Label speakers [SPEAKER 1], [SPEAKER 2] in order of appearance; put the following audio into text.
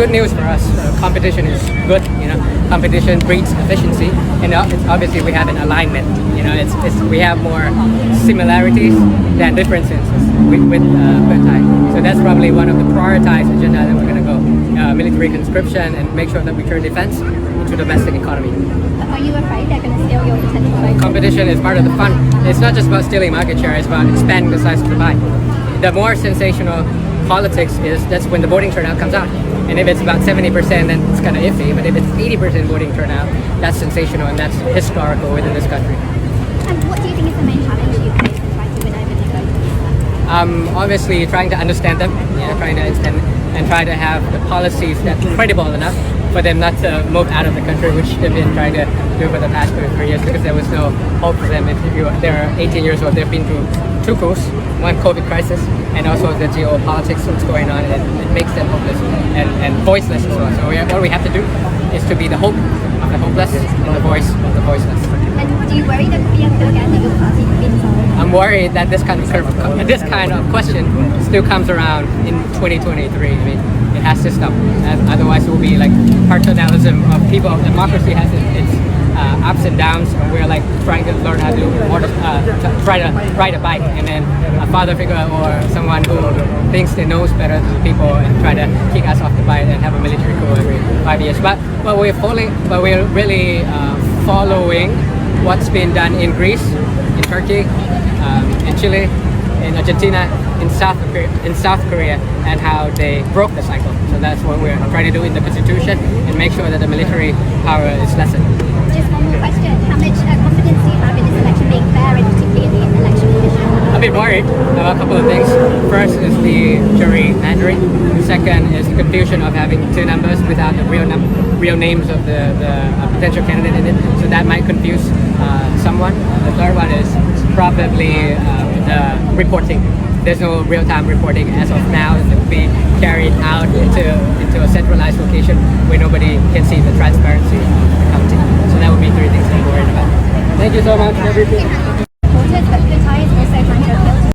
[SPEAKER 1] good news for us. Competition is good, you know. Competition breeds efficiency, and it's obviously we have an alignment. You know, we have more similarities than differences with Thai. So that's probably one of the prioritized agenda that we're going to go. Military conscription and make sure that we turn defense into domestic economy.
[SPEAKER 2] Are you afraid they're going to steal your potential?
[SPEAKER 1] Competition is part of the fun. It's not just about stealing market share, it's about expanding the size of the pie. The more sensational politics is, that's when the voting turnout comes out. And if it's about 70%, then it's kind of iffy. But if it's 80% voting turnout, that's sensational and that's historical within this country.
[SPEAKER 2] And what do you think is the main challenge you face in trying to win over the voters?
[SPEAKER 1] Obviously, trying to understand them, trying to understand and try to have the policies that's credible enough for them not to move out of the country, which they've been trying to do for the past 3 years, because there was no hope for them. If they're 18 years old, they've been through 2 coups, one COVID crisis, and also the geopolitics that's going on. It makes them hopeless and voiceless as well. So what we have to do is to be the hope of the hopeless and the voice of the voiceless.
[SPEAKER 2] And do you worry that again that your party has been solved?
[SPEAKER 1] I'm worried that this kind of question still comes around in 2023. I mean, it has to stop. Otherwise, it will be like paternalism of people. Democracy has its ups and downs. We're like trying to learn how to try to ride a bike, and then a father figure or someone who thinks they knows better than people and try to kick us off the bike and have a military coup every 5 years. But we're really following what's been done in Greece, in Turkey, in Chile, in Argentina, in South Korea, and how they broke the cycle. So that's what we're trying to do in the constitution and make sure that the military power is lessened.
[SPEAKER 2] Just one more question. How much confidence do you have in this election being fair, and particularly in the election commission?
[SPEAKER 1] I'm a bit worried about a couple of things. First is the gerrymandering. Second is the confusion of having 2 numbers without the real names of the potential candidate in it. So that might confuse someone. The third one is probably the reporting. There's no real-time reporting as of now. It will be carried out into a centralized location where nobody can see the transparency of the counting. So that would be 3 things I'm worried about. Thank you so much, everybody.
[SPEAKER 2] Voters, but the Thai is also trying to appeal to